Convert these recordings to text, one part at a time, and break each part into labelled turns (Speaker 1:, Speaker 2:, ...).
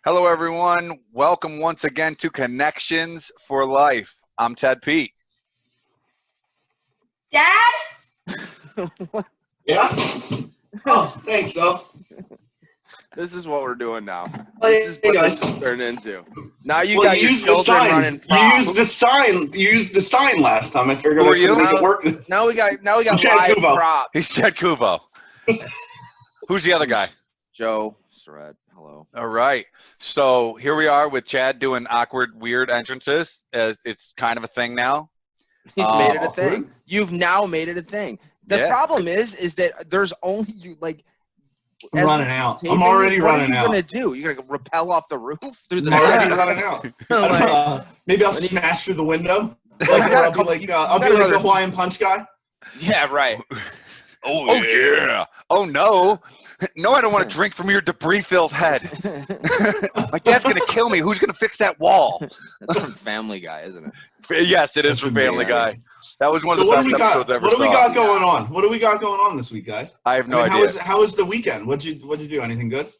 Speaker 1: Hello, everyone. Welcome once again to Connections for Life. I'm Ted Peet.
Speaker 2: Dad?
Speaker 3: Yeah? Oh, thanks, though.
Speaker 4: This is what we're doing now.
Speaker 3: Hey,
Speaker 4: This is what
Speaker 3: guys.
Speaker 4: this is turned into. Now you
Speaker 3: Well,
Speaker 4: got your
Speaker 3: used the
Speaker 4: children
Speaker 3: sign.
Speaker 4: running
Speaker 3: You
Speaker 4: props.
Speaker 3: used the sign last time. I figured
Speaker 1: Who
Speaker 3: I
Speaker 1: are you?
Speaker 3: could make it work.
Speaker 4: Now we got
Speaker 3: I'm Chad
Speaker 4: live
Speaker 3: Cuvo.
Speaker 4: props.
Speaker 1: He's Chad Cuvo. Who's the other guy?
Speaker 4: Joe Surratt. Hello.
Speaker 1: All right. So here we are with Chad doing awkward, weird entrances. It's kind of a thing now.
Speaker 4: He's made it a
Speaker 3: Awkward.
Speaker 4: thing. You've now made it a thing. The
Speaker 1: Yeah.
Speaker 4: problem is that there's only you like.
Speaker 3: I'm
Speaker 4: as
Speaker 3: running
Speaker 4: we're
Speaker 3: out.
Speaker 4: taping
Speaker 3: I'm already
Speaker 4: it,
Speaker 3: running
Speaker 4: What
Speaker 3: out.
Speaker 4: are you gonna do? You're gonna rappel off the roof through the
Speaker 3: I'm already
Speaker 4: set?
Speaker 3: running out.
Speaker 4: Like,
Speaker 3: Maybe I'll
Speaker 4: when you-
Speaker 3: smash through the window.
Speaker 4: Well, you got a
Speaker 3: I'll be
Speaker 4: couple-
Speaker 3: like,
Speaker 4: you
Speaker 3: I'll
Speaker 4: got
Speaker 3: be like
Speaker 4: another-
Speaker 3: the Hawaiian Punch guy.
Speaker 4: yeah, right.
Speaker 1: Oh yeah. Oh no. No, I don't want to drink from your debris-filled head. My dad's gonna kill me. Who's gonna fix that wall?
Speaker 4: That's from Family Guy, isn't it?
Speaker 1: Yes, it is
Speaker 3: That's
Speaker 1: from Family
Speaker 3: amazing.
Speaker 1: Guy. That was one
Speaker 3: So
Speaker 1: of the
Speaker 3: what
Speaker 1: best
Speaker 3: do we
Speaker 1: episodes
Speaker 3: got?
Speaker 1: I ever
Speaker 3: What do we
Speaker 1: saw.
Speaker 3: got going on? What do we got going on this week, guys?
Speaker 1: I have no idea.
Speaker 3: How was the weekend? What'd you do? Anything good?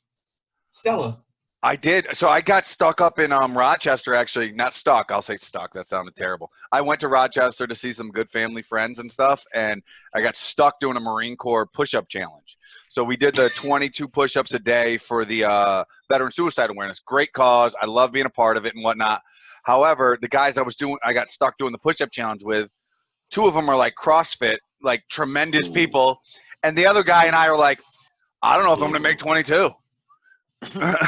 Speaker 3: Stella.
Speaker 1: I did. So I got stuck up in Rochester, actually. Not stuck. I'll say stuck. That sounded terrible. I went to Rochester to see some good family friends and stuff, and I got stuck doing a Marine Corps push-up challenge. So we did the 22 push-ups a day for the Veteran Suicide Awareness. Great cause. I love being a part of it and whatnot. However, the guys I got stuck doing the push-up challenge with, two of them are like CrossFit, like tremendous people, and the other guy and I are like, I don't know if I'm going to make 22.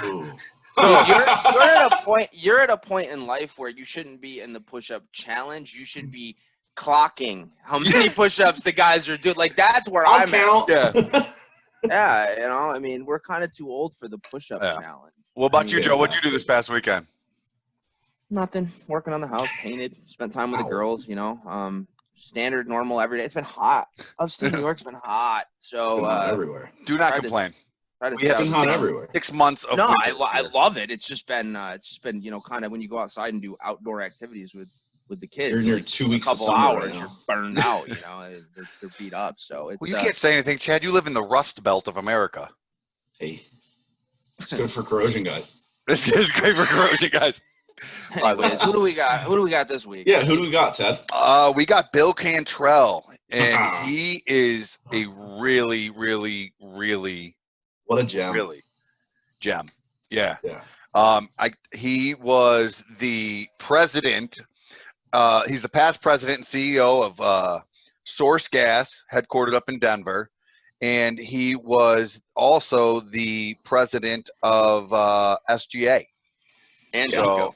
Speaker 3: Ooh.
Speaker 4: Dude, you're at a point in life where you shouldn't be in the push-up challenge. You should be clocking how many push-ups the guys are doing. Like, that's where
Speaker 3: I'll
Speaker 4: I'm
Speaker 3: count.
Speaker 1: Yeah.
Speaker 4: at. Yeah, I mean, we're kind of too old for the push-up
Speaker 1: Yeah.
Speaker 4: challenge.
Speaker 1: What about you, Joe? What'd you do this past weekend?
Speaker 4: Nothing. Working on the house, painted, spent time with the girls, standard, normal, every day. It's been hot. Upstate New York's been hot. So,
Speaker 3: It's been hot everywhere.
Speaker 1: Do not
Speaker 4: Try to-
Speaker 1: complain.
Speaker 4: try to
Speaker 1: We have
Speaker 4: stay
Speaker 3: It's
Speaker 4: out
Speaker 3: been
Speaker 4: of
Speaker 3: hot
Speaker 4: the sun.
Speaker 3: everywhere.
Speaker 1: 6 months of
Speaker 4: No,
Speaker 1: winter
Speaker 4: I
Speaker 1: here.
Speaker 4: love it. It's just been kind of when you go outside and do outdoor activities with the kids.
Speaker 3: You're in your
Speaker 4: like
Speaker 3: 2
Speaker 4: a
Speaker 3: weeks of
Speaker 4: couple
Speaker 3: summer
Speaker 4: hours,
Speaker 3: right now.
Speaker 4: you're burned out. They're beat up. So it's
Speaker 1: Well, you can't say anything, Chad. You live in the Rust Belt of America.
Speaker 3: Hey, it's good for corrosion, guys.
Speaker 1: This is great for corrosion, guys.
Speaker 4: Anyways, who do we got? Who do we got this week?
Speaker 3: Yeah, who do we got, Ted?
Speaker 1: We got Bill Cantrell, and he is a really, really, really,
Speaker 3: What a gem.
Speaker 1: really gem. Yeah.
Speaker 3: Yeah.
Speaker 1: He was the president. He's the past president and CEO of SourceGas, headquartered up in Denver, and he was also the president of SGA
Speaker 4: And
Speaker 1: So-
Speaker 4: TECO.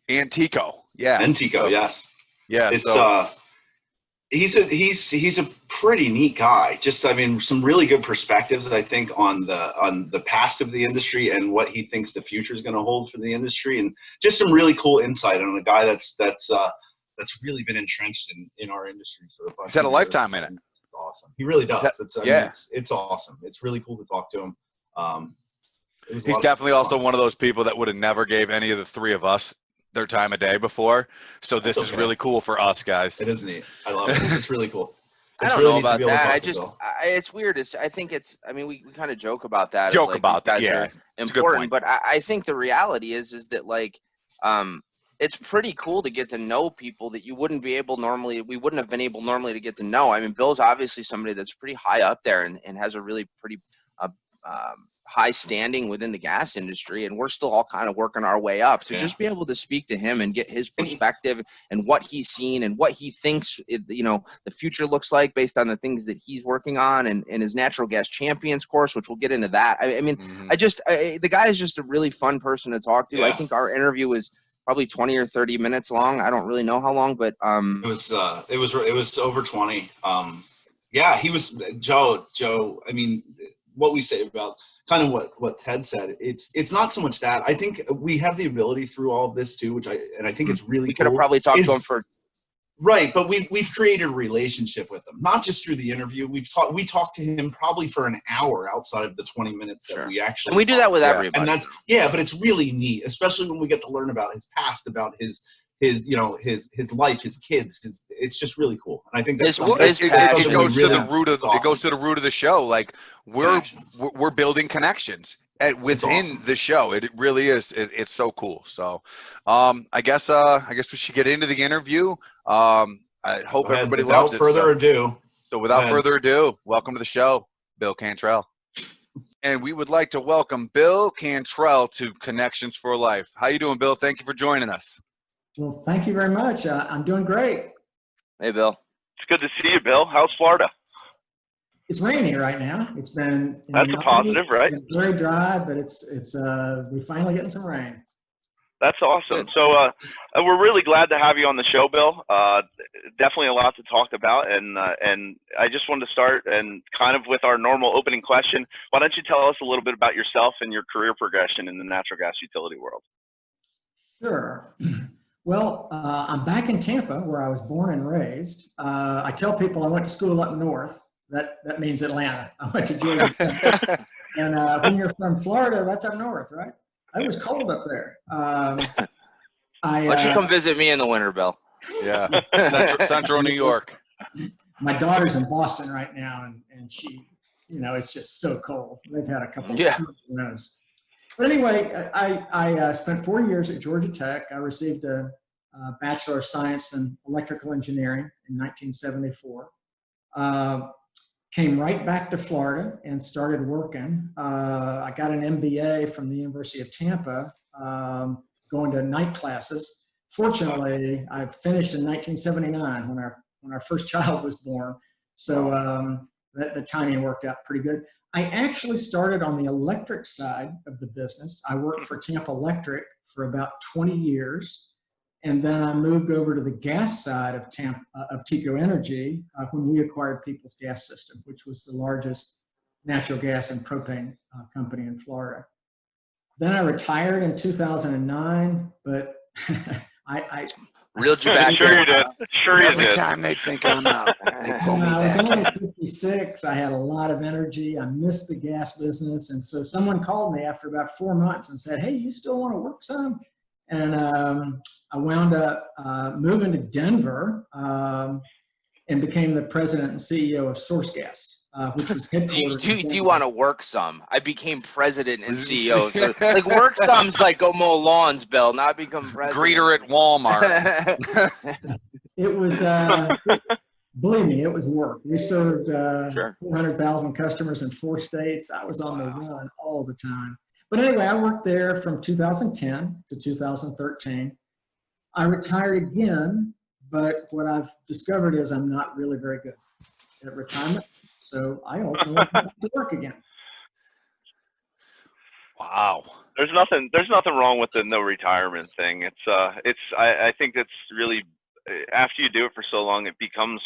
Speaker 1: and TECO. Yeah.
Speaker 3: And TECO,
Speaker 1: So-
Speaker 3: yes.
Speaker 1: Yeah.
Speaker 3: It's
Speaker 1: So
Speaker 3: he's a pretty neat guy. Just, I mean, some really good perspectives, I think, on the past of the industry and what he thinks the future is going to hold for the industry, and just some really cool insight on a guy that's really been entrenched in our industry for a bunch.
Speaker 1: He's had a
Speaker 3: of
Speaker 1: lifetime
Speaker 3: years.
Speaker 1: in it.
Speaker 3: It's awesome. He really does.
Speaker 1: Yeah.
Speaker 3: It's awesome. It's really cool to talk to him. It was a
Speaker 1: he's
Speaker 3: lot of
Speaker 1: definitely
Speaker 3: fun.
Speaker 1: also one of those people that would have never gave any of the three of us their time of day before. So this
Speaker 3: That's
Speaker 1: is
Speaker 3: okay.
Speaker 1: really cool for us guys.
Speaker 3: It is neat. I love it. It's really cool.
Speaker 4: I
Speaker 3: It's
Speaker 4: don't
Speaker 3: really
Speaker 4: know
Speaker 3: neat to
Speaker 4: about
Speaker 3: be able to
Speaker 4: that.
Speaker 3: talk
Speaker 4: I
Speaker 3: to
Speaker 4: just,
Speaker 3: Bill.
Speaker 4: it's weird. I mean, we kind of joke about that.
Speaker 1: Joke
Speaker 4: like,
Speaker 1: about
Speaker 4: these
Speaker 1: that,
Speaker 4: guys
Speaker 1: yeah.
Speaker 4: are
Speaker 1: a good
Speaker 4: important,
Speaker 1: point.
Speaker 4: but I think the reality is that like, it's pretty cool to get to know people that you wouldn't be able normally. We wouldn't have been able normally to get to know. I mean, Bill's obviously somebody that's pretty high up there and has a really pretty high standing within the gas industry, and we're still all kind of working our way up. So just be able to speak to him and get his perspective and what he's seen and what he thinks the future looks like based on the things that he's working on and his natural gas champions course, which we'll get into that. I mean, the guy is just a really fun person to talk to.
Speaker 3: Yeah.
Speaker 4: I think our interview was probably 20 or 30 minutes long. I don't really know how long, but
Speaker 3: It was over 20. Yeah, he was Joe. I mean, what we say about kind of what Ted said, it's not so much that. I think we have the ability through all of this too, I think it's really
Speaker 4: we could have probably talked to him for
Speaker 3: right, but we've created a relationship with him, not just through the interview. We talked to him probably for an hour outside of the 20 minutes that we actually.
Speaker 4: And we do that with everybody.
Speaker 3: And but it's really neat, especially when we get to learn about his past, about his his life, his kids. It's just really cool. And I think that's
Speaker 1: Well,
Speaker 3: something,
Speaker 1: it goes to the root of it goes to the root of the show. Like we're building connections within the show. It really is. It's so cool. So, I guess we should get into the interview. I hope everybody loves it. So without further ado, welcome to the show, Bill Cantrell. And we would like to welcome Bill Cantrell to Connections for Life. How you doing, Bill? Thank you for joining us.
Speaker 5: Well, thank you very much. I'm doing great.
Speaker 4: Hey, Bill.
Speaker 6: It's good to see you, Bill. How's Florida?
Speaker 5: It's rainy right now. It's been
Speaker 6: that's a positive, right?
Speaker 5: It's been very dry, but we're finally getting some rain.
Speaker 6: That's awesome. So we're really glad to have you on the show, Bill. Definitely a lot to talk about, and I just wanted to start and kind of with our normal opening question. Why don't you tell us a little bit about yourself and your career progression in the natural gas utility world?
Speaker 5: Sure. Well, I'm back in Tampa, where I was born and raised. I tell people I went to school up north. That means Atlanta. I went to Georgia. And when you're from Florida, that's up north, right? It was cold up there.
Speaker 4: Why don't you come visit me in the winter, Bill?
Speaker 1: Yeah, Central New York.
Speaker 5: My daughter's in Boston right now, and she, it's just so cold. They've had a couple of snows. But anyway, I spent 4 years at Georgia Tech. I received a Bachelor of Science in Electrical Engineering in 1974. Came right back to Florida and started working. I got an MBA from the University of Tampa, going to night classes. Fortunately, I finished in 1979 when our first child was born. So the timing worked out pretty good. I actually started on the electric side of the business. I worked for Tampa Electric for about 20 years. And then I moved over to the gas side of TECO Energy when we acquired People's Gas System, which was the largest natural gas and propane company in Florida. Then I retired in 2009, but I
Speaker 4: reeled you back.
Speaker 6: Sure you did. Sure you did.
Speaker 1: Every time they think I'm out, they pull me
Speaker 5: I was
Speaker 1: back.
Speaker 5: only 56. I had a lot of energy. I missed the gas business. And so someone called me after about 4 months and said, hey, you still want to work some? And I wound up moving to Denver and became the president and CEO of SourceGas, which was headquartered.
Speaker 4: Do you want to work some? I became president and CEO. So, like work some's like go mow lawns, Bill, not become president.
Speaker 1: Greeter at Walmart.
Speaker 5: It was, believe me, it was work. We served 400,000 customers in 4 states. I was on the run all the time. But anyway, I worked there from 2010 to 2013. I retired again, but what I've discovered is I'm not really very good at retirement. So I ultimately went to work again.
Speaker 1: Wow.
Speaker 6: There's nothing wrong with the no retirement thing. I think that's really, after you do it for so long, it becomes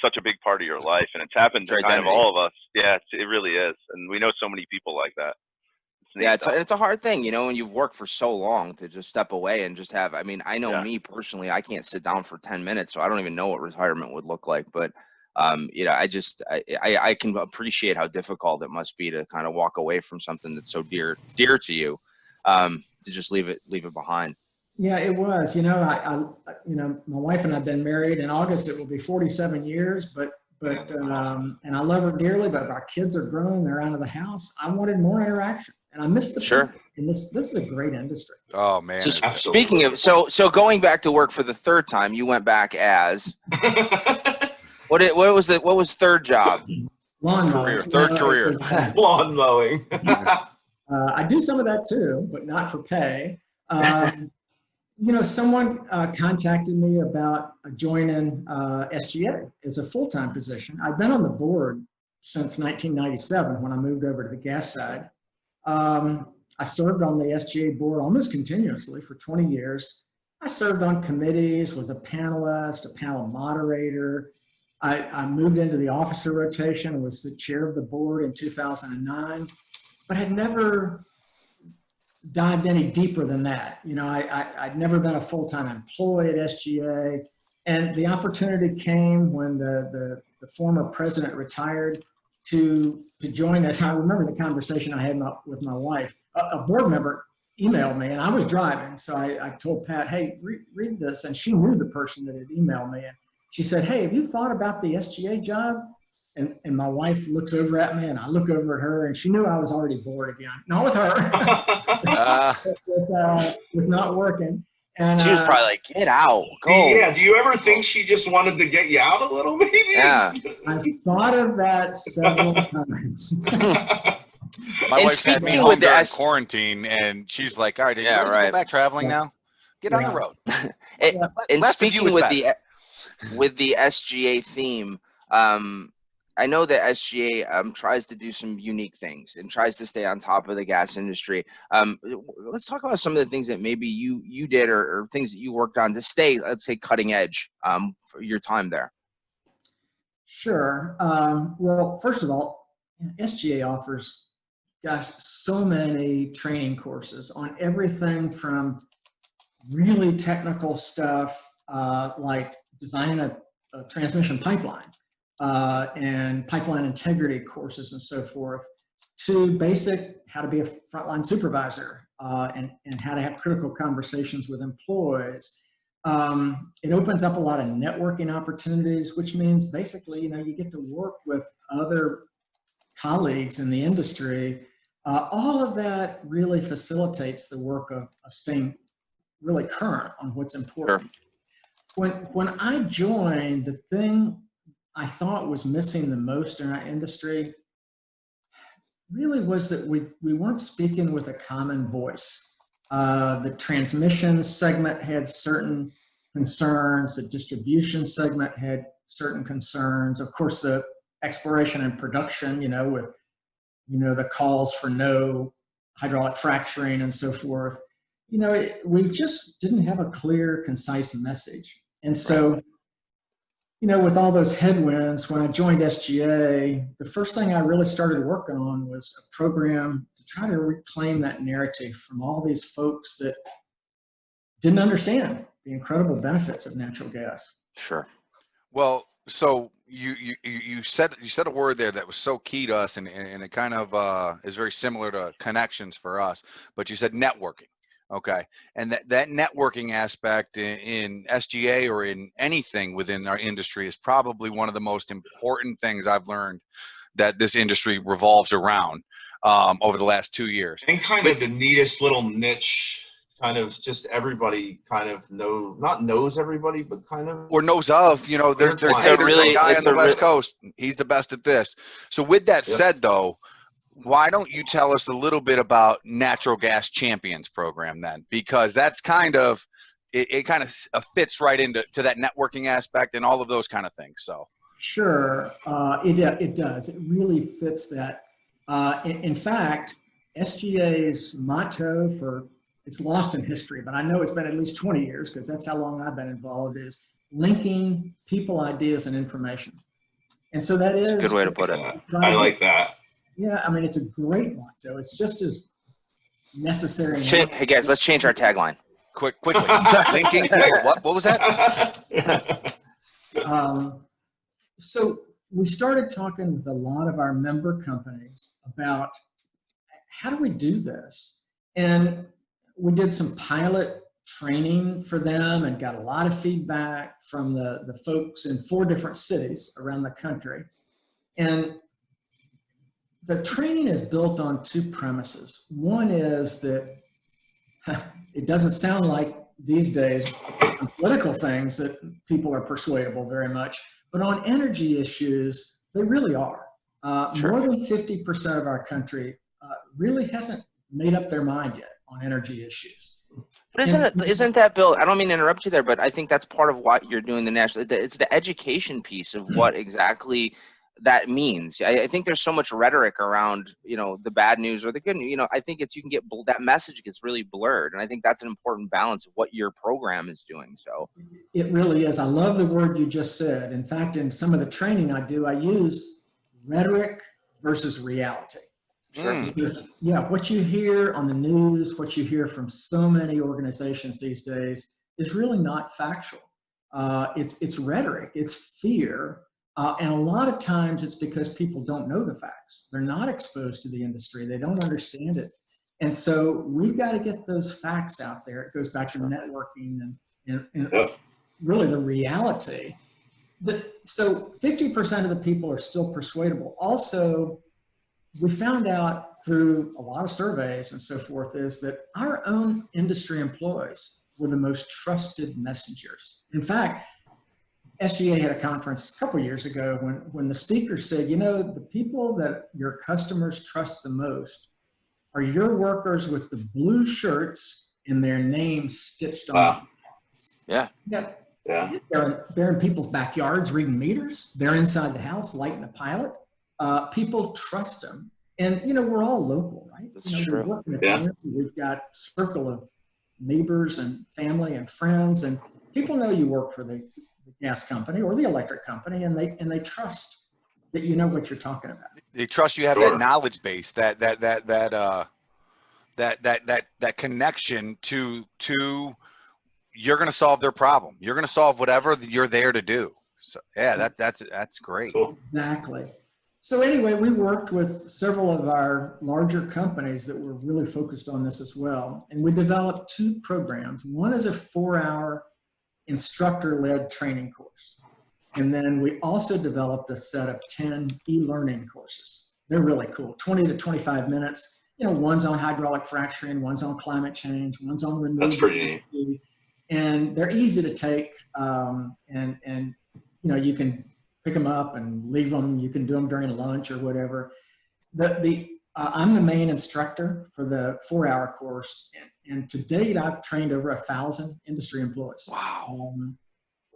Speaker 6: such a big part of your life, and it's happened to kind of all of us. Yeah, it really is, and we know so many people like that.
Speaker 4: Yeah, it's a hard thing, when you've worked for so long to just step away and just have. I mean, I know me personally, I can't sit down for 10 minutes, so I don't even know what retirement would look like. But I can appreciate how difficult it must be to kind of walk away from something that's so dear to you, to just leave it behind.
Speaker 5: Yeah, it was. My wife and I've been married in August. It will be 47 years, but and I love her dearly. But our kids are grown; they're out of the house. I wanted more interaction, and I missed the people. And this is a great industry.
Speaker 1: Oh man!
Speaker 4: So speaking of so going back to work for the third time, you went back as what was third job?
Speaker 5: Lawn
Speaker 1: career,
Speaker 5: mowing.
Speaker 1: Third career.
Speaker 3: Lawn mowing.
Speaker 5: I do some of that too, but not for pay. Someone contacted me about joining SGA as a full-time position. I've been on the board since 1997 when I moved over to the gas side. I served on the SGA board almost continuously for 20 years. I served on committees, was a panelist, a panel moderator. I moved into the officer rotation and was the chair of the board in 2009, but had never dived any deeper than that. I'd never been a full-time employee at SGA, and the opportunity came when the former president retired to join us. I remember the conversation I had with my wife. A board member emailed me, and I was driving. So I told Pat, hey, read this. And she knew the person that had emailed me. And she said, hey, have you thought about the SGA job? And my wife looks over at me, and I look over at her, and she knew I was already bored again. Not with her, with not working. And
Speaker 4: she was probably like, get out, go.
Speaker 3: Yeah, do you ever think she just wanted to get you out a little, maybe?
Speaker 4: Yeah.
Speaker 5: I've thought of that several times.
Speaker 1: My
Speaker 4: And
Speaker 1: wife had me
Speaker 4: speaking
Speaker 1: home
Speaker 4: with the
Speaker 1: during
Speaker 4: S-
Speaker 1: quarantine, and she's like, "All right, are you
Speaker 4: Yeah,
Speaker 1: ready to
Speaker 4: right.
Speaker 1: go back traveling now? Get on the
Speaker 5: Yeah.
Speaker 1: road."
Speaker 4: And
Speaker 1: Less of you
Speaker 4: speaking
Speaker 1: is
Speaker 4: with
Speaker 1: better.
Speaker 4: the SGA theme, I know that SGA tries to do some unique things and tries to stay on top of the gas industry. Let's talk about some of the things that maybe you did or things that you worked on to stay, let's say, cutting edge for your time there.
Speaker 5: Sure. Well, first of all, SGA offers, gosh, so many training courses on everything from really technical stuff like designing a transmission pipeline and pipeline integrity courses and so forth, to basic how to be a frontline supervisor and how to have critical conversations with employees. It opens up a lot of networking opportunities, which means basically, you get to work with other colleagues in the industry. All of that really facilitates the work of staying really current on what's important. Sure. When I joined, the thing I thought was missing the most in our industry really was that we weren't speaking with a common voice. The transmission segment had certain concerns. The distribution segment had certain concerns. Of course, the exploration and production, with, the calls for no hydraulic fracturing and so forth. We just didn't have a clear, concise message. And so, with all those headwinds, when I joined SGA, the first thing I really started working on was a program to try to reclaim that narrative from all these folks that didn't understand the incredible benefits of natural gas.
Speaker 4: Sure.
Speaker 1: Well, so you said a word there that was so key to us, and it kind of is very similar to connections for us. But you said networking. Okay, and that networking aspect in SGA or in anything within our industry is probably one of the most important things I've learned that this industry revolves around over the last 2 years.
Speaker 3: And kind of the neatest little niche, kind of just everybody kind of not knows everybody, but kind of.
Speaker 1: Or knows of, there's a guy on the West Coast, he's the best at this. So with that said, though, why don't you tell us a little bit about Natural Gas Champions program then? Because that's kind of, it kind of fits right into that networking aspect and all of those kind of things. So
Speaker 5: sure, it does. It really fits that. In fact, SGA's motto it's lost in history, but I know it's been at least 20 years because that's how long I've been involved, is linking people, ideas, and information. And so that is
Speaker 4: a good way to put it.
Speaker 3: I like that.
Speaker 5: Yeah, I mean, it's a great one. So it's just as necessary.
Speaker 4: Hey guys, let's change our tagline.
Speaker 1: Quickly. Linking. What was that?
Speaker 5: So we started talking with a lot of our member companies about how do we do this? And we did some pilot training for them and got a lot of feedback from the folks in 4 different cities around the country. And the training is built on 2 premises. One is that it doesn't sound like these days on political things that people are persuadable very much, but on energy issues, they really are.
Speaker 4: Sure.
Speaker 5: More than 50% of our country really hasn't made up their mind yet on energy issues.
Speaker 4: But isn't that, Bill, I don't mean to interrupt you there, but I think that's part of what you're doing it's the education piece of what exactly that means. I think there's so much rhetoric around, the bad news or the good news. I think you can get that message gets really blurred, and I think that's an important balance of what your program is doing. So
Speaker 5: it really is. I love the word you just said. In fact, in some of the training I do, I use rhetoric versus reality.
Speaker 4: Sure.
Speaker 5: Because, what you hear on the news, what you hear from so many organizations these days is really not factual. It's rhetoric, it's fear. And a lot of times it's because people don't know the facts. They're not exposed to the industry. They don't understand it. And so we've got to get those facts out there. It goes back to networking and really the reality. So 50% of the people are still persuadable. Also, we found out through a lot of surveys and so forth is that our own industry employees were the most trusted messengers. In fact, SGA had a conference a couple years ago when the speaker said, you know, the people that your customers trust the most are your workers with the blue shirts and their names stitched on.
Speaker 3: Wow.
Speaker 4: Yeah.
Speaker 5: Yeah. They're in people's backyards reading meters. They're inside the house lighting a pilot. People trust them. And, you know, we're all local, right?
Speaker 4: That's true.
Speaker 5: We work in a community. We've got a circle of neighbors and family and friends, and people know you work for the gas company or the electric company, and they trust that you know what you're talking about.
Speaker 1: They trust you have that knowledge base, that connection to you're going to solve their problem. You're going to solve whatever you're there to do. So yeah, that's great.
Speaker 5: Exactly. So anyway, we worked with several of our larger companies that were really focused on this as well. And we developed 2 programs. One is a 4-hour instructor-led training course. And then we also developed a set of 10 e-learning courses. They're really cool, 20 to 25 minutes. You know, one's on hydraulic fracturing, one's on climate change, one's on renewable.
Speaker 3: That's pretty neat.
Speaker 5: And they're easy to take, and you know, you can pick them up and leave them. You can do them during lunch or whatever. I'm the main instructor for the 4-hour course, and to date, I've trained over 1,000 industry employees.
Speaker 4: Wow.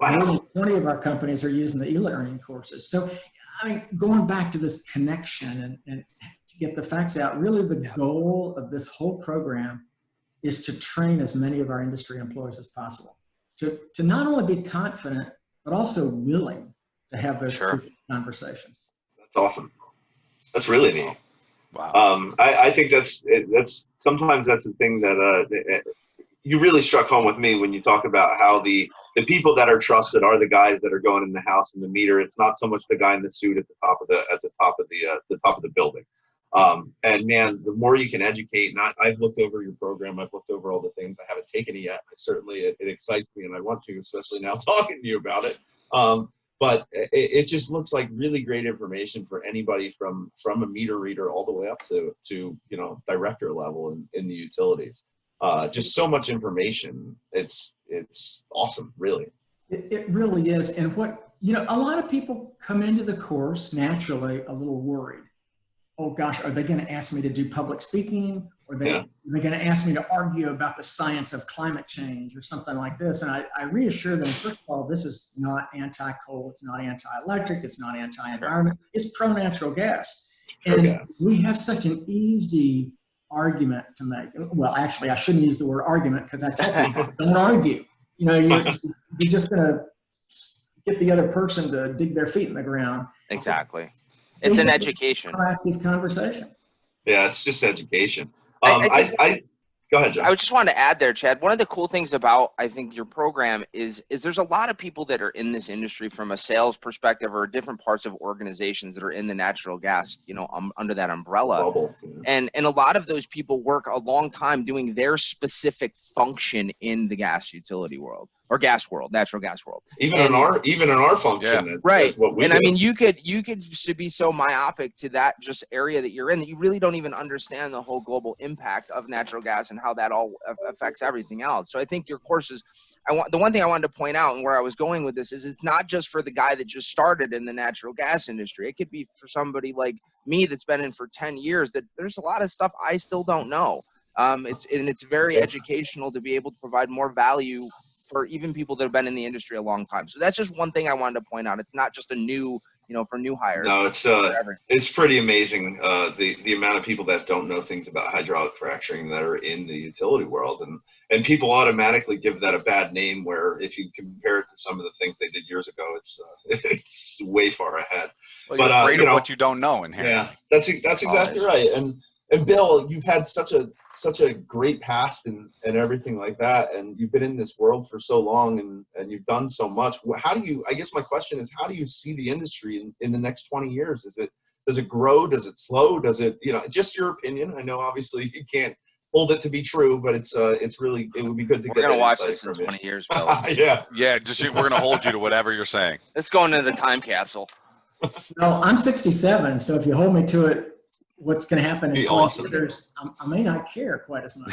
Speaker 5: More than 20 of our companies are using the e-learning courses. So, I mean, going back to this connection and to get the facts out, really the goal of this whole program is to train as many of our industry employees as possible, to not only be confident, but also willing to have those conversations.
Speaker 3: That's awesome. That's really neat.
Speaker 1: Wow.
Speaker 3: I think that's sometimes that's the thing that you really struck home with me when you talk about how the people that are trusted are the guys that are going in the house and the meter. It's not so much the guy in the suit at the top of the building. And man, the more you can educate, I've looked over your program, I've looked over all the things. I haven't taken it yet. It excites me, and I want to, especially now talking to you about it. But it just looks like really great information for anybody from a meter reader all the way up to you know, director level in the utilities. Just so much information. It's awesome, really.
Speaker 5: It really is. And you know, a lot of people come into the course naturally a little worried. Oh gosh, are they going to ask me to do public speaking? Or are they going to ask me to argue about the science of climate change or something like this? And I reassure them, first of all, this is not anti-coal, it's not anti-electric, it's not anti-environment, it's pro-natural gas. And we have such an easy argument to make. Well, actually, I shouldn't use the word argument, because I tell people, don't argue. You know, you're just going to get the other person to dig their feet in the ground.
Speaker 4: Exactly. It's an education.
Speaker 5: Proactive conversation.
Speaker 3: Yeah, it's just education.
Speaker 4: Go ahead, John. I just wanted to add there, Chad. One of the cool things about, I think, your program is there's a lot of people that are in this industry from a sales perspective or different parts of organizations that are in the natural gas, you know, under that umbrella.
Speaker 3: Bubble,
Speaker 4: and a lot of those people work a long time doing their specific function in the gas utility world or gas world, natural gas world.
Speaker 3: Even in our function,
Speaker 4: right?
Speaker 3: What we do.
Speaker 4: I mean, you could be so myopic to that just area that you're in that you really don't even understand the whole global impact of natural gas and how that all affects everything else. So I think your courses, the one thing I wanted to point out and where I was going with this is it's not just for the guy that just started in the natural gas industry. It could be for somebody like me that's been in for 10 years that there's a lot of stuff I still don't know. It's very educational to be able to provide more value for even people that have been in the industry a long time. So that's just one thing I wanted to point out. It's not just a new, you know, for new hires.
Speaker 3: No, it's pretty amazing the amount of people that don't know things about hydraulic fracturing that are in the utility world, and people automatically give that a bad name. Where if you compare it to some of the things they did years ago, it's way far ahead.
Speaker 1: Well, you're afraid of what you don't know inherently.
Speaker 3: Yeah, that's exactly right. And Bill, you've had such a great past and everything like that, and you've been in this world for so long, and you've done so much. I guess my question is, how do you see the industry in the next 20 years? Does it grow? Does it slow? Does it, you know, just your opinion? I know obviously you can't hold it to be true, but it's really, it would be good to
Speaker 4: We're
Speaker 3: get
Speaker 4: gonna
Speaker 3: that
Speaker 4: watch
Speaker 3: insight
Speaker 4: this in
Speaker 3: from you.
Speaker 4: 20 years, Bill.
Speaker 3: Yeah.
Speaker 1: Yeah, we're gonna hold you to whatever you're saying.
Speaker 4: Let's go into the time capsule.
Speaker 5: No, I'm 67, so if you hold me to it, what's going to happen in
Speaker 3: Be
Speaker 5: 20
Speaker 3: awesome.
Speaker 5: years, I may not care quite as much.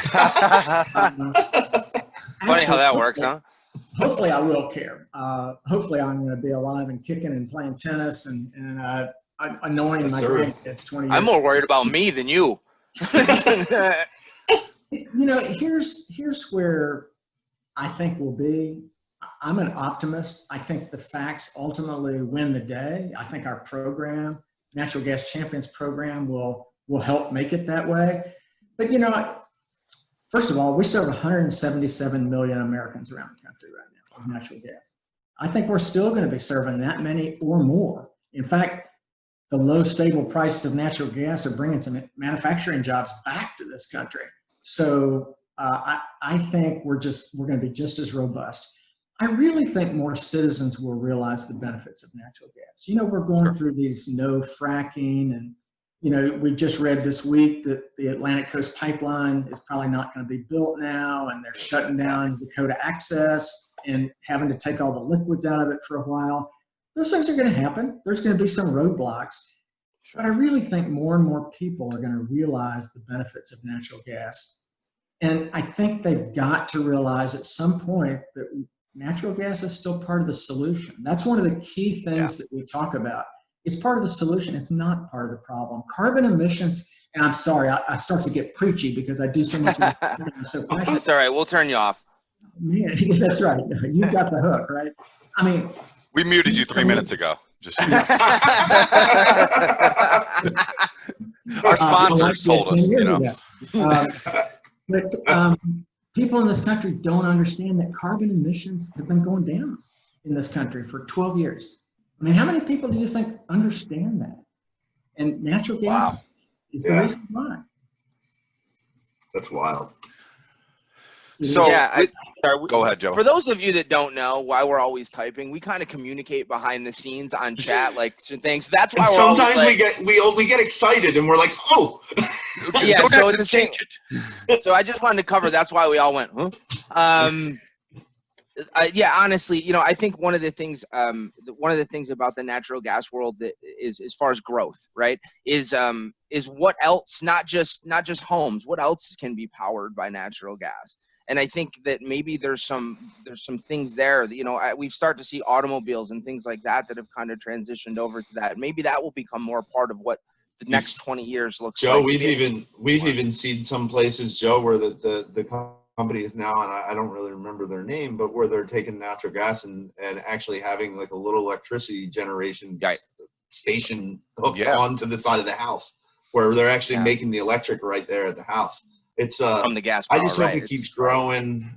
Speaker 4: Funny how that works, huh?
Speaker 5: Hopefully I will care. Hopefully I'm going to be alive and kicking and playing tennis and annoying
Speaker 3: Yes,
Speaker 5: my
Speaker 3: sir.
Speaker 5: grandkids 20 years.
Speaker 4: I'm more worried about me than you.
Speaker 5: You know, here's where I think we'll be. I'm an optimist. I think the facts ultimately win the day. I think our program, Natural Gas Champions program, will help make it that way. But you know, first of all, we serve 177 million Americans around the country right now with natural gas. I think we're still going to be serving that many or more. In fact, the low stable prices of natural gas are bringing some manufacturing jobs back to this country. So I think we're going to be just as robust. I really think more citizens will realize the benefits of natural gas. You know, we're going through these no fracking, and you know, we just read this week that the Atlantic Coast Pipeline is probably not going to be built now, and they're shutting down Dakota Access and having to take all the liquids out of it for a while. Those things are going to happen. There's going to be some roadblocks. But I really think more and more people are going to realize the benefits of natural gas. And I think they've got to realize at some point that natural gas is still part of the solution. That's one of the key things that we talk about. It's part of the solution. It's not part of the problem. Carbon emissions, and I'm sorry, I start to get preachy because I do so much work. I'm so passionate.
Speaker 4: It's all right. We'll turn you off.
Speaker 5: Man, that's right. You got the hook, right? I mean,
Speaker 1: We muted you 3 minutes ago. Just our sponsors told us, you know.
Speaker 5: But people in this country don't understand that carbon emissions have been going down in this country for 12 years. I mean, how many people do you think understand that? And natural gas is the reason why.
Speaker 3: That's wild.
Speaker 1: So
Speaker 4: yeah,
Speaker 1: go ahead, Joe.
Speaker 4: For those of you that don't know why we're always typing, we kind of communicate behind the scenes on chat, like things. That's why
Speaker 3: And
Speaker 4: we're
Speaker 3: sometimes
Speaker 4: always like,
Speaker 3: we get excited and we're like, oh.
Speaker 4: yeah.
Speaker 1: Don't
Speaker 4: So
Speaker 1: have to
Speaker 4: the thing. So I just wanted to cover. That's why we all went, huh? Yeah, honestly, you know, I think one of the things about the natural gas world that is, as far as growth, right, is what else, not just homes, what else can be powered by natural gas. And I think that maybe there's some things there that, you know, we've started to see automobiles and things like that have kind of transitioned over to that. Maybe that will become more part of what the next 20 years looks like.
Speaker 3: Joe, we've even seen some places, Joe, where the company is now, and I don't really remember their name, but where they're taking natural gas and actually having like a little electricity generation station hooked onto the side of the house, where they're actually making the electric right there at the house. It's
Speaker 4: from the gas power,
Speaker 3: I just hope it keeps growing.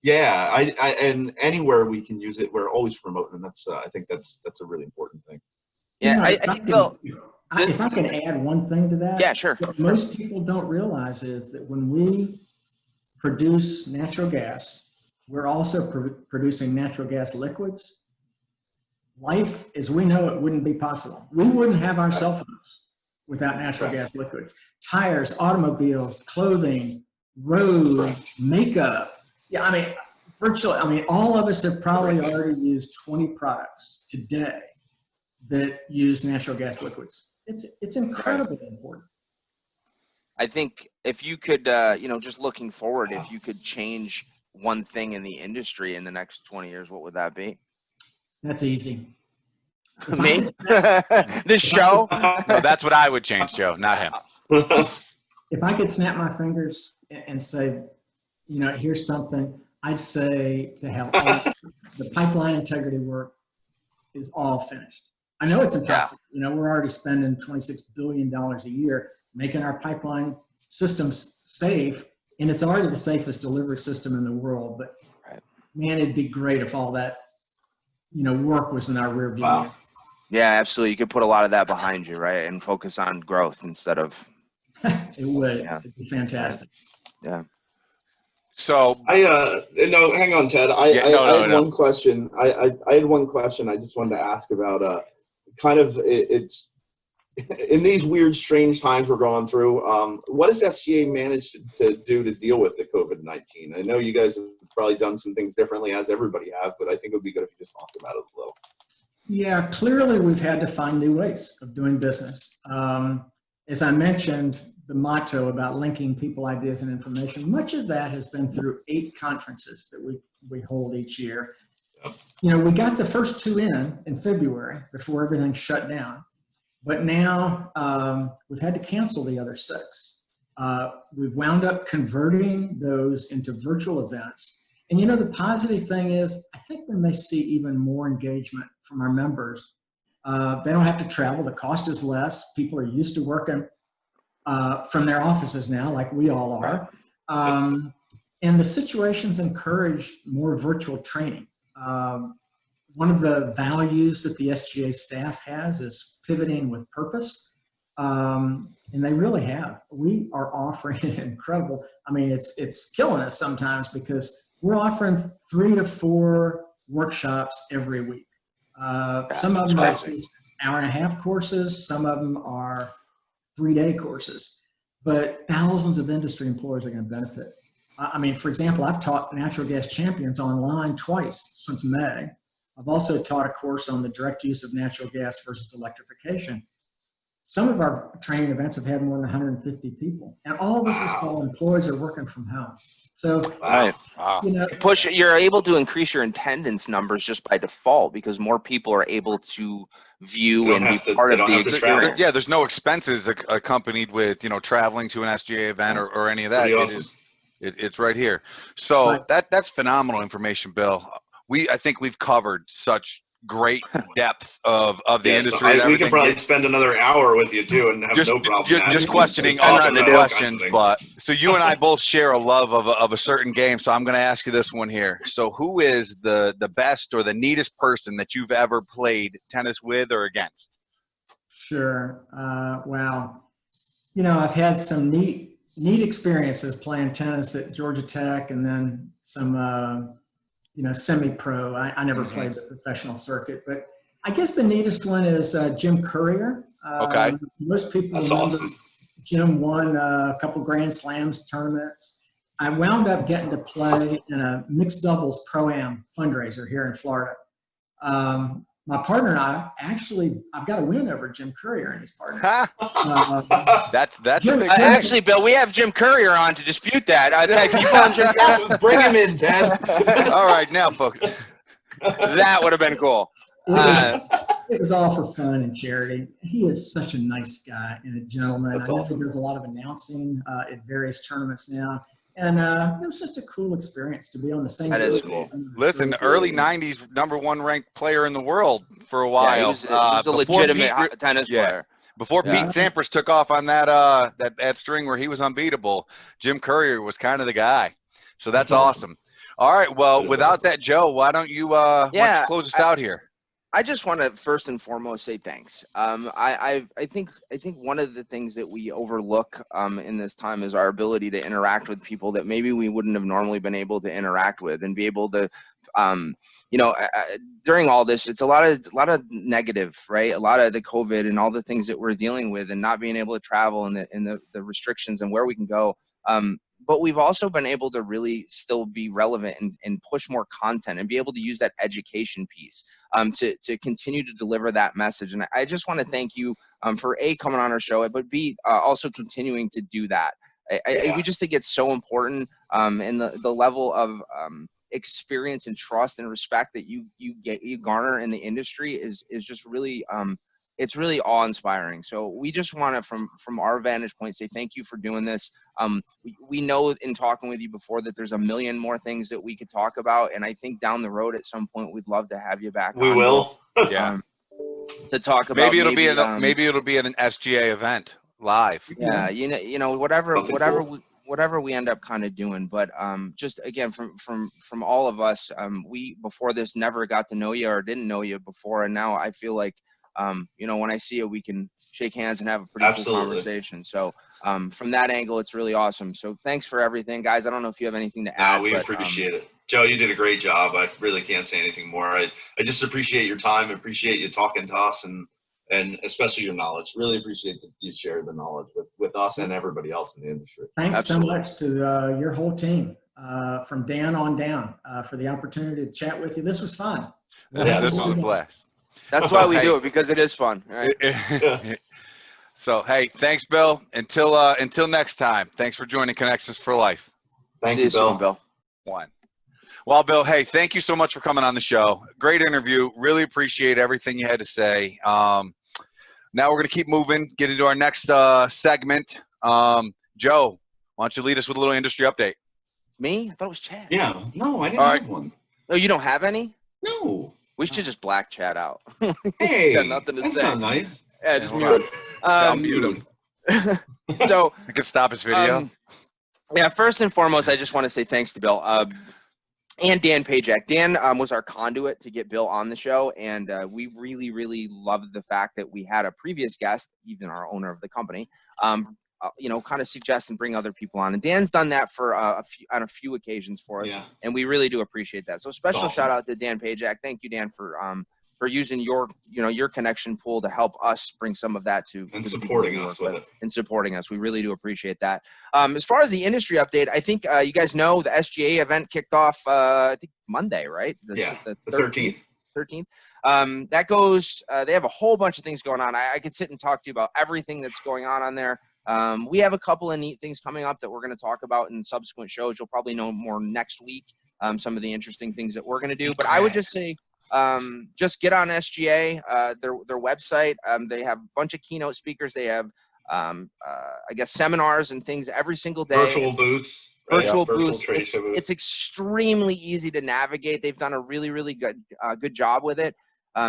Speaker 3: Yeah, I and anywhere we can use it, we're always promoting, and that's I think that's a really important thing.
Speaker 4: Yeah,
Speaker 5: you know,
Speaker 4: I think Bill,
Speaker 5: if I can add one thing to that.
Speaker 4: Yeah, sure.
Speaker 5: What most people don't realize is that when we produce natural gas, we're also producing natural gas liquids. Life as we know it wouldn't be possible. We wouldn't have our cell phones without natural gas liquids. Tires, automobiles, clothing, roads, makeup. Yeah, I mean, virtually, I mean, all of us have probably already used 20 products today that use natural gas liquids. It's incredibly important.
Speaker 4: I think if you could, you know, just looking forward, if you could change one thing in the industry in the next 20 years, what would that be?
Speaker 5: That's easy.
Speaker 4: Me? This show?
Speaker 1: No, that's what I would change, Joe, not him.
Speaker 5: If I could snap my fingers and say, you know, here's something, I'd say to have all the pipeline integrity work is all finished. I know it's impossible. You know, we're already spending $26 billion a year making our pipeline systems safe, and it's already the safest delivery system in the world. But man, it'd be great if all that, you know, work was in our rear view.
Speaker 3: Wow.
Speaker 4: Yeah, absolutely. You could put a lot of that behind you, right, and focus on growth instead of.
Speaker 5: It would. It'd be fantastic.
Speaker 4: Yeah.
Speaker 1: So
Speaker 3: no, hang on, Ted. I had one question. I had one question I just wanted to ask about. Kind of it's
Speaker 7: in these weird, strange times we're going through, what has SGA managed to do to deal with the COVID-19? I know you guys have probably done some things differently, as everybody has, but I think it would be good if you just talked about it a little.
Speaker 5: Yeah, clearly we've had to find new ways of doing business. As I mentioned, the motto about linking people, ideas, and information, much of that has been through 8 conferences that we hold each year. You know, we got the first 2 in February before everything shut down, but now we've had to cancel the other 6. We've wound up converting those into virtual events. And you know, the positive thing is, I think we may see even more engagement from our members. They don't have to travel. The cost is less. People are used to working from their offices now, like we all are. And the situations encourage more virtual training. One of the values that the SGA staff has is pivoting with purpose. And they really have. We are offering incredible. I mean, it's killing us sometimes because we're offering 3 to 4 workshops every week. Some of them are hour-and-a-half courses. Some of them are 3-day courses. But thousands of industry employees are going to benefit. I mean, for example, I've taught natural gas champions online twice since May. I've also taught a course on the direct use of natural gas versus electrification. Some of our training events have had more than 150 people, and all this is while employees are working from home. So, you know,
Speaker 4: you're able to increase your attendance numbers just by default because more people are able to view and be part of the experience.
Speaker 1: Yeah, there's no expenses accompanied with, you know, traveling to an SGA event or any of that.
Speaker 7: Awesome.
Speaker 1: It's right here. So that's phenomenal information, Bill. I think we've covered such great depth of the industry.
Speaker 3: We could probably spend another hour with you too and have no problem.
Speaker 1: Just questioning all the questions. But so you and I both share a love of a certain game. So I'm going to ask you this one here. So who is the best or the neatest person that you've ever played tennis with or against?
Speaker 5: Sure. Well, you know, I've had some neat experiences playing tennis at Georgia Tech, and then some you know, semi-pro. I never played the professional circuit, but I guess the neatest one is Jim Courier.
Speaker 1: Okay.
Speaker 5: Most people remember Jim won a couple Grand Slams tournaments. I wound up getting to play in a mixed doubles pro-am fundraiser here in Florida. My partner and I I've got a win over Jim Courier and his partner.
Speaker 1: That's
Speaker 5: Jim,
Speaker 1: a big
Speaker 4: actually, Bill, we have Jim Courier on to dispute that. Keep on Jim Courier.
Speaker 7: Bring him in, Ted.
Speaker 1: All right, now, folks.
Speaker 4: That would have been cool.
Speaker 5: It was all for fun and charity. He is such a nice guy and a gentleman. I know he does a lot of announcing at various tournaments now. And it was just a cool experience to be on the same.
Speaker 4: That is cool.
Speaker 1: Listen, early '90s, #1 ranked player in the world for a while.
Speaker 4: Yeah, he was a legitimate tennis player.
Speaker 1: Before Pete Sampras took off on that string where he was unbeatable, Jim Courier was kind of the guy. So that's awesome. All right, well, without that, Joe, why don't you close us out here?
Speaker 4: I just want to first and foremost say thanks. I think one of the things that we overlook in this time is our ability to interact with people that maybe we wouldn't have normally been able to interact with, and be able to, you know, during all this, it's a lot of negative, right? A lot of the COVID and all the things that we're dealing with, and not being able to travel, and the restrictions and where we can go. But we've also been able to really still be relevant and push more content and be able to use that education piece to continue to deliver that message. And I just want to thank you for A, coming on our show, but B, also continuing to do that. We just think it's so important, and the level of experience and trust and respect that you garner in the industry is just really it's really awe-inspiring. So we just want to, from our vantage point, say thank you for doing this. We know in talking with you before that there's a million more things that we could talk about, and I think down the road at some point we'd love to have you back.
Speaker 3: We will.
Speaker 1: Yeah.
Speaker 4: To talk about
Speaker 1: maybe it'll be an SGA event live.
Speaker 4: Yeah, you know whatever we end up kind of doing, but just again from all of us, we before this never got to know you or didn't know you before, and now I feel like you know, when I see you, we can shake hands and have a pretty cool conversation. So from that angle, it's really awesome. So thanks for everything, guys. I don't know if you have anything to add.
Speaker 3: We appreciate it. Joe, you did a great job. I really can't say anything more. I just appreciate your time. Appreciate you talking to us, and
Speaker 7: and especially your knowledge. Really appreciate that you share the knowledge with us and everybody else in the industry.
Speaker 5: Thanks
Speaker 4: Absolutely.
Speaker 5: so much to your whole team, from Dan on down, for the opportunity to chat with you. This was fun.
Speaker 7: Yeah,
Speaker 1: This was a blast.
Speaker 4: That's why we
Speaker 1: Hey.
Speaker 4: do it, because it is fun. Right?
Speaker 1: So, hey, thanks, Bill. Until next time, thanks for joining Connections for Life.
Speaker 7: Thank
Speaker 4: See
Speaker 7: you,
Speaker 4: you soon,
Speaker 7: Bill.
Speaker 4: Bill.
Speaker 1: One. Well, Bill, hey, thank you so much for coming on the show. Great interview. Really appreciate everything you had to say. Now we're going to keep moving, get into our next segment. Joe, why don't you lead us with a little industry update?
Speaker 4: Me? I thought it was Chad.
Speaker 7: Yeah, no, I didn't
Speaker 1: All right.
Speaker 7: have one.
Speaker 4: Oh, you don't have any?
Speaker 7: No.
Speaker 4: We should just black Chad out.
Speaker 7: Hey,
Speaker 4: Got nothing to
Speaker 7: that's
Speaker 4: say.
Speaker 7: not nice.
Speaker 4: Yeah, just
Speaker 1: Hold
Speaker 4: mute him.
Speaker 1: I'll mute him.
Speaker 4: So,
Speaker 1: I can stop his video.
Speaker 4: yeah, first and foremost, I just want to say thanks to Bill and Dan Pajak. Dan was our conduit to get Bill on the show, and we really, really loved the fact that we had a previous guest, even our owner of the company, kind of suggest and bring other people on. And Dan's done that for on a few occasions for us,
Speaker 7: Yeah.
Speaker 4: and we really do appreciate that. So special
Speaker 7: Awesome.
Speaker 4: shout out to Dan Pajak. Thank you, Dan, for using your connection pool to help us bring some of that to
Speaker 7: And
Speaker 4: the people
Speaker 7: supporting
Speaker 4: we
Speaker 7: us
Speaker 4: work
Speaker 7: with it.
Speaker 4: and supporting us. We really do appreciate that. As far as the industry update, I think you guys know the SGA event kicked off I think Monday, right?
Speaker 7: Yeah,
Speaker 4: The
Speaker 7: the 13th.
Speaker 4: 13th. That goes, they have a whole bunch of things going on. I could sit and talk to you about everything that's going on there. We have a couple of neat things coming up that we're going to talk about in subsequent shows. You'll probably know more next week, some of the interesting things that we're going to do. But I would just say, just get on SGA, their website. They have a bunch of keynote speakers. They have, I guess, seminars and things every single day.
Speaker 7: Virtual booths. Right?
Speaker 4: Virtual
Speaker 7: Virtual
Speaker 4: booths.
Speaker 7: trade show booths.
Speaker 4: It's extremely easy to navigate. They've done a really, really good job with it.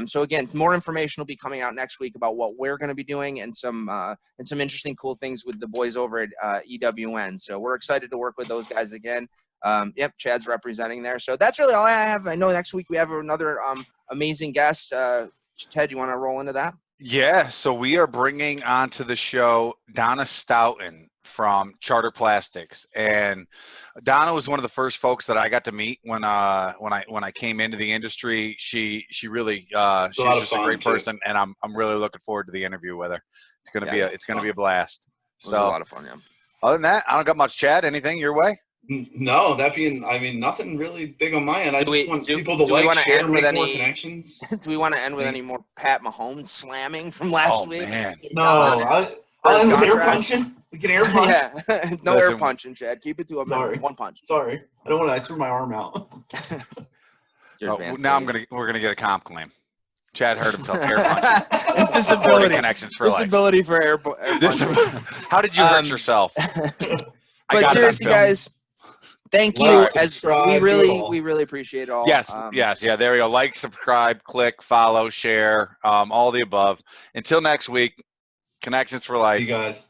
Speaker 4: So again, more information will be coming out next week about what we're going to be doing and some interesting, cool things with the boys over at EWN. So we're excited to work with those guys again. Yep, Chad's representing there. So that's really all I have. I know next week we have another amazing guest. Ted, you want to roll into that?
Speaker 1: Yeah, so we are bringing onto the show Donna Stoughton from Charter Plastics, and Donna was one of the first folks that I got to meet when I came into the industry. She really she's just a great person, and I'm really looking forward to the interview with her. It's gonna be a blast.
Speaker 4: It was a lot of fun, yeah.
Speaker 1: Other than that, I don't got much. Chad, anything your way?
Speaker 7: No, nothing really big on my end. I just want people to share,
Speaker 4: make
Speaker 7: more connections.
Speaker 4: Do we want to end with any more Pat Mahomes slamming from last week?
Speaker 1: Man.
Speaker 7: No, I'll end with air punching. We can air punch.
Speaker 4: Yeah, no air punching, Chad. Keep it to a minimum. One punch.
Speaker 7: Sorry, I don't want to. I threw my arm out.
Speaker 1: Now we're gonna get a comp claim. Chad hurt himself air punching.
Speaker 4: Disability
Speaker 1: Connections for life.
Speaker 4: Disability for air punching.
Speaker 1: How did you hurt yourself?
Speaker 4: But seriously, guys, thank you. As we really appreciate it all.
Speaker 1: Yes, yeah. There we go. Like, subscribe, click, follow, share, all the above. Until next week, Connections for Life.
Speaker 7: You guys.